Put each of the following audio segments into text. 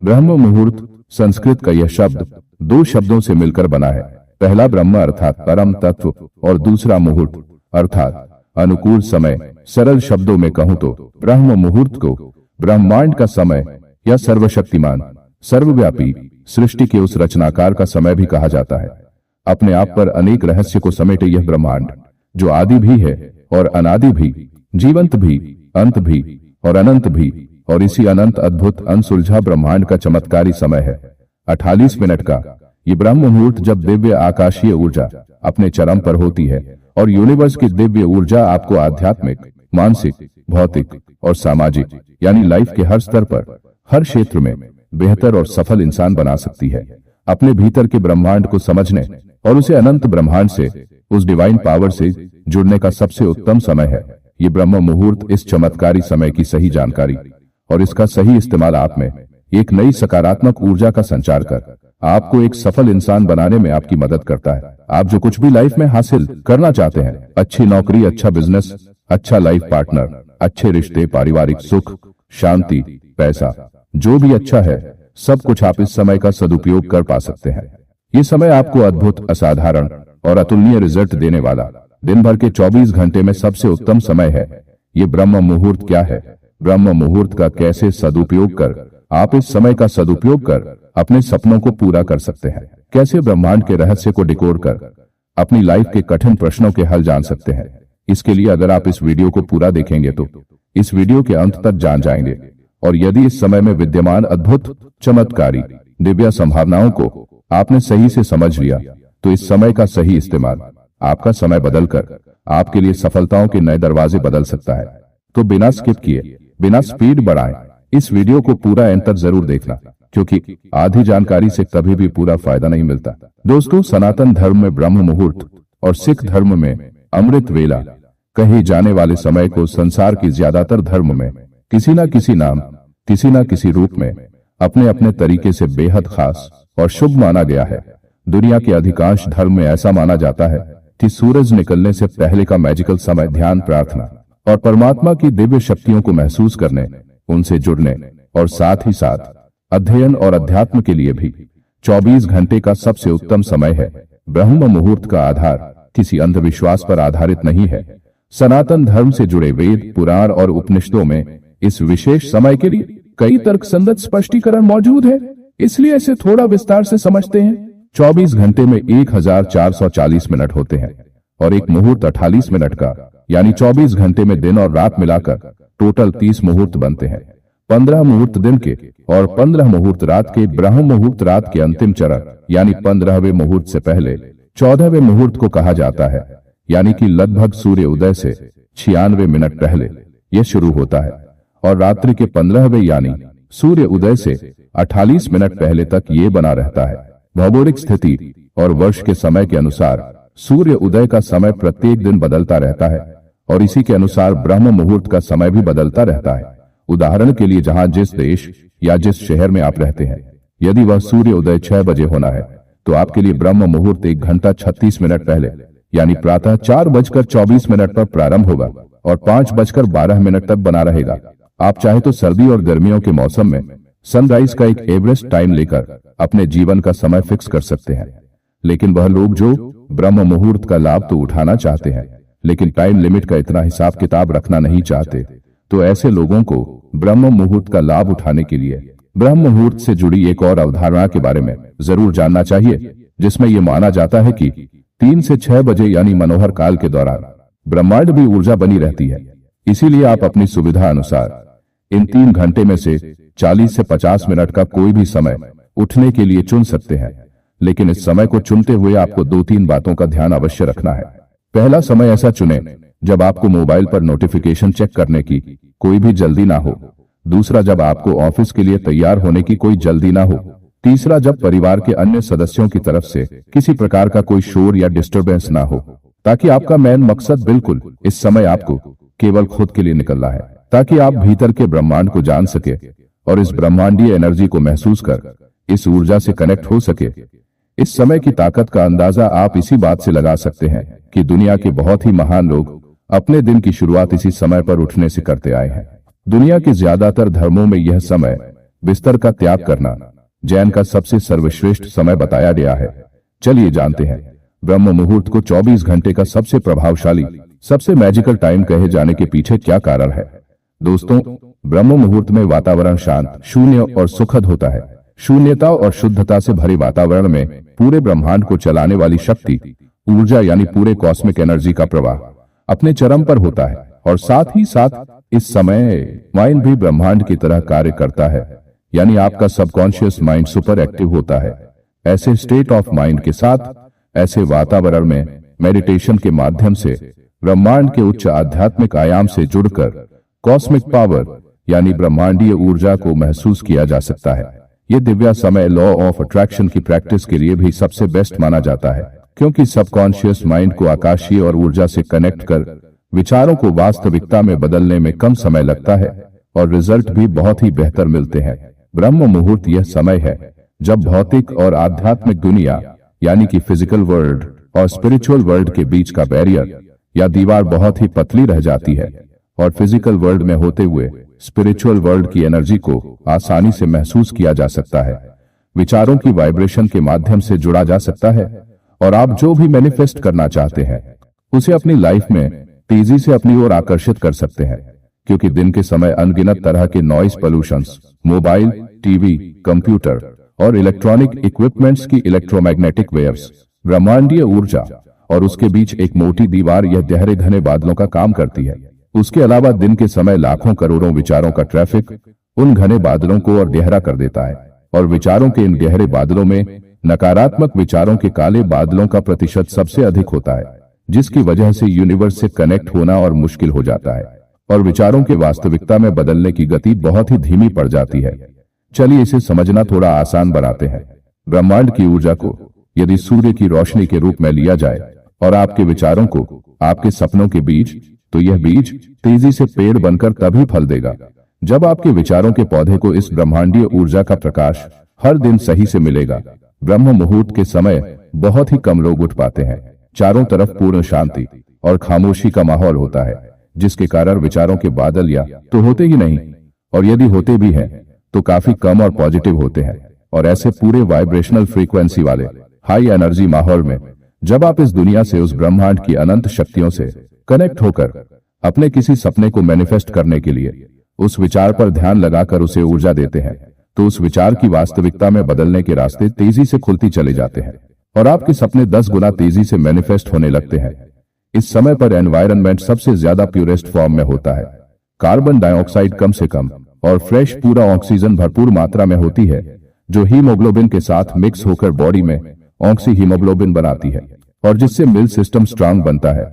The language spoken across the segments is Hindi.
ब्रह्म मुहूर्त संस्कृत का यह शब्द दो शब्दों से मिलकर बना है। पहला ब्रह्म अर्थात परम तत्व और दूसरा मुहूर्त अर्थात अनुकूल समय। सरल शब्दों में कहूं तो ब्रह्म मुहूर्त को ब्रह्मांड का समय या सर्वशक्तिमान सर्वव्यापी सृष्टि के उस रचनाकार का समय भी कहा जाता है। अपने आप पर अनेक रहस्य को समेटे यह ब्रह्मांड, जो आदि भी है और अनादि भी, जीवंत भी, अंत भी और अनंत भी, और इसी अनंत अद्भुत अनसुलझा ब्रह्मांड का चमत्कारी समय है 48 मिनट का ये ब्रह्म मुहूर्त, जब दिव्य आकाशीय ऊर्जा अपने चरम पर होती है और यूनिवर्स की दिव्य ऊर्जा आपको आध्यात्मिक, मानसिक, भौतिक और सामाजिक यानी लाइफ के हर स्तर पर, हर क्षेत्र में बेहतर और सफल इंसान बना सकती है। अपने भीतर के ब्रह्मांड को समझने और उसे अनंत ब्रह्मांड से, उस डिवाइन पावर से जुड़ने का सबसे उत्तम समय है ये ब्रह्म मुहूर्त। इस चमत्कारी समय की सही जानकारी और इसका सही इस्तेमाल आप में एक नई सकारात्मक ऊर्जा का संचार कर आपको एक सफल इंसान बनाने में आपकी मदद करता है। आप जो कुछ भी लाइफ में हासिल करना चाहते हैं, अच्छी नौकरी, अच्छा बिजनेस, अच्छा लाइफ पार्टनर, अच्छे रिश्ते, पारिवारिक सुख, शांति, पैसा, जो भी अच्छा है, सब कुछ आप इस समय का सदुपयोग कर पा सकते हैं। ये समय आपको अद्भुत, असाधारण और अतुलनीय रिजल्ट देने वाला दिन भर के 24 घंटे में सबसे उत्तम समय है। ये ब्रह्म मुहूर्त क्या है? ब्रह्म मुहूर्त का कैसे सदुपयोग कर आप इस समय का सदुपयोग कर अपने सपनों को पूरा कर सकते हैं? कैसे ब्रह्मांड के रहस्य को डिकोड कर अपनी लाइफ के कठिन प्रश्नों के हल जान सकते हैं? इसके लिए अगर आप इस वीडियो को पूरा देखेंगे तो इस वीडियो के अंत तक जान जाएंगे, और यदि इस समय में विद्यमान अद्भुत, चमत्कारी, दिव्य संभावनाओं को आपने सही से समझ लिया तो इस समय का सही इस्तेमाल आपका समय बदलकर आपके लिए सफलताओं के नए दरवाजे बदल सकता है। तो बिना स्किप किए, बिना स्पीड बढ़ाए इस वीडियो को पूरा अंत तक जरूर देखना, क्योंकि आधी जानकारी से कभी भी पूरा फायदा नहीं मिलता। दोस्तों, सनातन धर्म में ब्रह्म मुहूर्त और सिख धर्म में अमृत वेला कहे जाने वाले समय को संसार की ज्यादातर धर्म में किसी न किसी नाम, किसी न किसी रूप में अपने अपने तरीके से बेहद खास और शुभ माना गया है। दुनिया के अधिकांश धर्म में ऐसा माना जाता है कि सूरज निकलने से पहले का मैजिकल समय ध्यान, प्रार्थना और परमात्मा की दिव्य शक्तियों को महसूस करने, उनसे जुड़ने और साथ ही साथ अध्ययन और अध्यात्म के लिए भी 24 घंटे का सबसे उत्तम समय है। ब्रह्म मुहूर्त का आधार किसी अंधविश्वास पर आधारित नहीं है। सनातन धर्म से जुड़े वेद, पुराण और उपनिषदों में इस विशेष समय के लिए कई तर्कसंगत स्पष्टीकरण मौजूद है, इसलिए इसे थोड़ा विस्तार से समझते हैं। 24 घंटे में 1440 मिनट होते हैं और एक मुहूर्त 48 मिनट का, यानी 24 घंटे में दिन और रात मिलाकर टोटल 30 मुहूर्त बनते हैं। 15 मुहूर्त दिन के और 15 मुहूर्त रात के। ब्रह्म मुहूर्त रात के अंतिम चरण यानी 15वें मुहूर्त से पहले 14वें मुहूर्त को कहा जाता है, यानी कि लगभग सूर्य उदय से 96 मिनट पहले यह शुरू होता है, और रात्रि के 15वें यानी सूर्य उदय से 48 मिनट पहले तक ये बना रहता है। भौगोलिक स्थिति और वर्ष के समय के अनुसार सूर्य उदय का समय प्रत्येक दिन बदलता रहता है, और इसी के अनुसार ब्रह्म मुहूर्त का समय भी बदलता रहता है। उदाहरण के लिए, जहां जिस देश या जिस शहर में आप रहते हैं, यदि वह सूर्य उदय 6 बजे होना है तो आपके लिए ब्रह्म मुहूर्त 1 घंटा 36 मिनट पहले यानी प्रातः 4:24 पर प्रारंभ होगा और 5:12 तक बना रहेगा। आप चाहे तो सर्दी और गर्मियों के मौसम में सनराइज का एक एवरेज टाइम लेकर अपने जीवन का समय फिक्स कर सकते हैं। लेकिन वह लोग जो ब्रह्म मुहूर्त का लाभ तो उठाना चाहते हैं, लेकिन टाइम लिमिट का इतना हिसाब किताब रखना नहीं चाहते, तो ऐसे लोगों को ब्रह्म मुहूर्त का लाभ उठाने के लिए ब्रह्म मुहूर्त से जुड़ी एक और अवधारणा के बारे में जरूर जानना चाहिए, जिसमें यह माना जाता है कि 3 से 6 बजे यानी मनोहर काल के दौरान ब्रह्मांड भी ऊर्जा बनी रहती है। इसीलिए आप अपनी सुविधा अनुसार इन 3 घंटे में से 40 से 50 मिनट का कोई भी समय उठने के लिए चुन सकते हैं। लेकिन इस समय को चुनते हुए आपको 2-3 बातों का ध्यान अवश्य रखना है। पहला समय ऐसा चुनें जब आपको मोबाइल पर नोटिफिकेशन चेक करने की कोई भी जल्दी ना हो। दूसरा, जब आपको ऑफिस के लिए तैयार होने की कोई जल्दी ना हो। तीसरा, जब परिवार के अन्य सदस्यों की तरफ से किसी प्रकार का कोई शोर या डिस्टरबेंस ना हो, ताकि आपका मेन मकसद बिल्कुल इस समय आपको केवल खुद के लिए निकलना है, ताकि आप भीतर के ब्रह्मांड को जान सके और इस ब्रह्मांडीय एनर्जी को महसूस कर इस ऊर्जा से कनेक्ट हो सके। इस समय की ताकत का अंदाजा आप इसी बात से लगा सकते हैं कि दुनिया के बहुत ही महान लोग अपने दिन की शुरुआत इसी समय पर उठने से करते आए हैं। दुनिया के ज्यादातर धर्मों में यह समय बिस्तर का त्याग करना जैन का सबसे सर्वश्रेष्ठ समय बताया गया है। चलिए जानते हैं ब्रह्म मुहूर्त को 24 घंटे का सबसे प्रभावशाली, सबसे मैजिकल टाइम कहे जाने के पीछे क्या कारण है। दोस्तों, ब्रह्म मुहूर्त में वातावरण शांत, शून्य और सुखद होता है। शून्यता और शुद्धता से भरे वातावरण में पूरे ब्रह्मांड को चलाने वाली शक्ति, ऊर्जा यानी पूरे कॉस्मिक एनर्जी का प्रवाह अपने चरम पर होता है। और साथ ही साथ इस समय माइंड भी ब्रह्मांड की तरह कार्य करता है, यानी आपका सबकॉन्शियस माइंड सुपर एक्टिव होता है। ऐसे स्टेट ऑफ माइंड के साथ, ऐसे वातावरण में मेडिटेशन के माध्यम से ब्रह्मांड के उच्च आध्यात्मिक आयाम से जुड़कर कॉस्मिक पावर यानी ब्रह्मांडीय ऊर्जा को महसूस किया जा सकता है। ये दिव्य समय लॉ ऑफ अट्रैक्शन की प्रैक्टिस के लिए भी सबसे बेस्ट माना जाता है, क्योंकि सबकॉन्शियस माइंड को आकाशीय और ऊर्जा से कनेक्ट कर विचारों को वास्तविकता में बदलने में कम समय लगता है और रिजल्ट भी बहुत ही बेहतर मिलते हैं। ब्रह्म मुहूर्त यह समय है जब भौतिक और आध्यात्मिक दुनिया यानी कि फिजिकल वर्ल्ड और स्पिरिचुअल वर्ल्ड के बीच का बैरियर या दीवार बहुत ही पतली रह जाती है और फिजिकल वर्ल्ड में होते हुए स्पिरिचुअल वर्ल्ड की एनर्जी को आसानी से महसूस किया जा सकता है। विचारों की वाइब्रेशन के माध्यम से जुड़ा जा सकता है और आप जो भी मैनिफेस्ट करना चाहते हैं उसे अपनी लाइफ में तेजी से अपनी ओर आकर्षित कर सकते हैं, क्योंकि दिन के समय अनगिनत तरह के noise pollutions, mobile, TV, computer और इलेक्ट्रॉनिक इक्विपमेंट्स की इलेक्ट्रोमैग्नेटिक वेव्स, ब्रह्मांडीय ऊर्जा और उसके बीच एक मोटी दीवार यह गहरे घने बादलों का काम करती है। उसके अलावा दिन के समय लाखों करोड़ों विचारों का ट्रैफिक उन घने बादलों को और गहरा कर देता है और विचारों के इन गहरे बादलों में नकारात्मक विचारों के काले बादलों का प्रतिशत सबसे अधिक होता है, जिसकी वजह से यूनिवर्स से कनेक्ट होना और मुश्किल हो जाता है और विचारों के वास्तविकता में बदलने की गति बहुत ही धीमी पड़ जाती है। चलिए इसे समझना थोड़ा आसान बनाते हैं। ब्रह्मांड की ऊर्जा को यदि सूर्य की रोशनी के रूप में लिया जाए और आपके विचारों को आपके सपनों के बीज, तो यह बीज तेजी से पेड़ बनकर तभी फल देगा जब आपके विचारों के पौधे को इस ब्रह्मांडीय ऊर्जा का प्रकाश हर दिन सही से मिलेगा। ब्रह्म मुहूर्त के समय बहुत ही कम लोग उठ पाते हैं। चारों तरफ पूर्ण शांति और खामोशी का माहौल होता है, जिसके कारण विचारों के बादल या तो होते ही नहीं, और यदि होते भी हैं तो काफी कम और पॉजिटिव होते हैं। और ऐसे पूरे वाइब्रेशनल फ्रीक्वेंसी वाले हाई एनर्जी माहौल में जब आप इस दुनिया से उस ब्रह्मांड की अनंत शक्तियों से कनेक्ट होकर अपने किसी सपने को मैनिफेस्ट करने के लिए उस विचार पर ध्यान लगाकर उसे ऊर्जा देते हैं, तो उस विचार की वास्तविकता में बदलने के रास्ते तेजी से खुलती चले जाते हैं और आपके सपने 10 गुना तेजी से मैनिफेस्ट होने लगते हैं। इस समय पर एनवायरनमेंट सबसे ज्यादा प्योरेस्ट फॉर्म में होता है। कार्बन डाइऑक्साइड कम से कम और फ्रेश पूरा ऑक्सीजन भरपूर मात्रा में होती है, जो हीमोग्लोबिन के साथ मिक्स होकर बॉडी में ऑक्सी हीमोग्लोबिन बनाती है और जिससे मिल सिस्टम स्ट्रांग बनता है।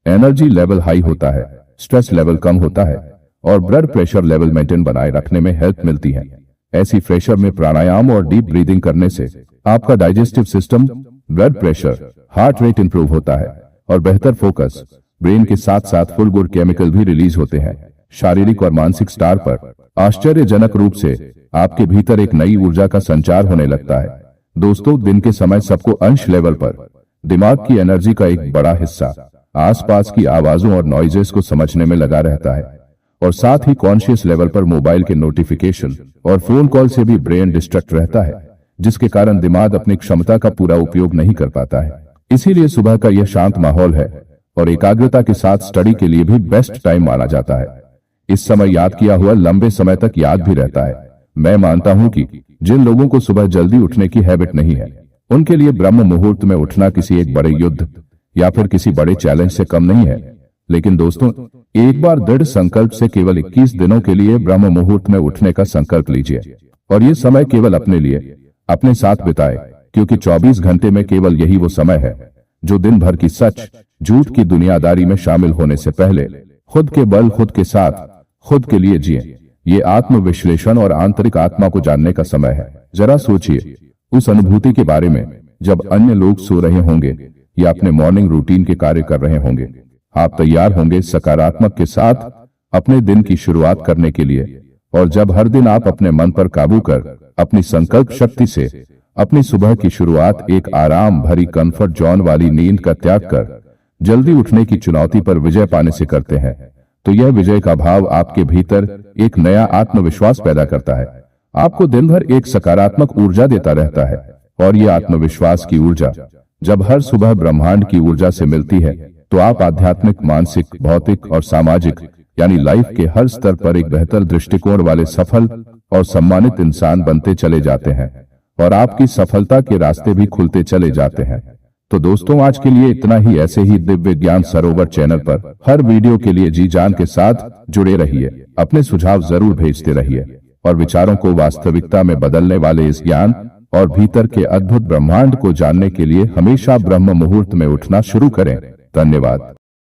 एनर्जी लेवल हाई होता है, स्ट्रेस लेवल कम होता है और ब्लड प्रेशर लेवल मेंटेन बनाए रखने में हेल्प मिलती है। ऐसी प्रेशर में प्राणायाम और डीप ब्रीदिंग करने से आपका digestive system, blood pressure, heart rate improve होता है और बेहतर फोकस, ब्रेन के साथ साथ फुल गुड केमिकल भी रिलीज होते हैं। शारीरिक और मानसिक स्तर पर आश्चर्यजनक रूप से आपके भीतर एक नई ऊर्जा का संचार होने लगता है। दोस्तों, दिन के समय सबको अंश लेवल पर दिमाग की एनर्जी का एक बड़ा हिस्सा आसपास की आवाजों और नॉइजेस को समझने में लगा रहता है और साथ ही कॉन्शियस लेवल पर मोबाइल के नोटिफिकेशन और फोन कॉल से भी ब्रेन डिस्ट्रैक्ट रहता है, जिसके कारण दिमाग अपनी क्षमता का पूरा उपयोग नहीं कर पाता है। इसीलिए सुबह का यह शांत माहौल है और एकाग्रता के साथ स्टडी के लिए भी बेस्ट टाइम माना जाता है। इस समय याद किया हुआ लंबे समय तक याद भी रहता है। मैं मानता हूं कि जिन लोगों को सुबह जल्दी उठने की हैबिट नहीं है, उनके लिए ब्रह्म मुहूर्त में उठना किसी एक बड़े युद्ध या फिर किसी बड़े चैलेंज से कम नहीं है। लेकिन दोस्तों, एक बार दृढ़ संकल्प से केवल 21 दिनों के लिए ब्रह्म मुहूर्त में उठने का संकल्प लीजिए और ये समय केवल अपने लिए, अपने साथ बिताए, क्योंकि 24 घंटे में केवल यही वो समय है जो दिन भर की सच झूठ की दुनियादारी में शामिल होने से पहले खुद के बल, खुद के साथ, खुद के लिए जिए। ये आत्म विश्लेषण और आंतरिक आत्मा को जानने का समय है। जरा सोचिए उस अनुभूति के बारे में जब अन्य लोग सो रहे होंगे या अपने मॉर्निंग रूटीन के कार्य कर रहे होंगे। आप तैयार होंगे सकारात्मक के साथ अपने दिन की शुरुआत करने के लिए, और जब हर दिन आप अपने मन पर काबू कर अपनी संकल्प शक्ति से अपनी सुबह की शुरुआत एक आराम भरी कंफर्ट जोन वाली नींद का त्याग कर जल्दी उठने की चुनौती पर विजय पाने से करते हैं, तो यह विजय का भाव आपके भीतर एक नया आत्मविश्वास पैदा करता है आपको दिन भर एक सकारात्मक ऊर्जा देता रहता है। और ये आत्मविश्वास की ऊर्जा जब हर सुबह ब्रह्मांड की ऊर्जा से मिलती है तो आप आध्यात्मिक, मानसिक, भौतिक और सामाजिक यानी लाइफ के हर स्तर पर एक बेहतर दृष्टिकोण वाले, सफल और सम्मानित इंसान बनते चले जाते हैं और आपकी सफलता के रास्ते भी खुलते चले जाते हैं। तो दोस्तों, आज के लिए इतना ही। ऐसे ही दिव्य ज्ञान सरोवर चैनल पर हर वीडियो के लिए जी जान के साथ जुड़े रहिए। अपने सुझाव जरूर भेजते रहिए और विचारों को वास्तविकता में बदलने वाले इस ज्ञान और भीतर के अद्भुत ब्रह्मांड को जानने के लिए हमेशा ब्रह्म मुहूर्त में उठना शुरू करें। धन्यवाद।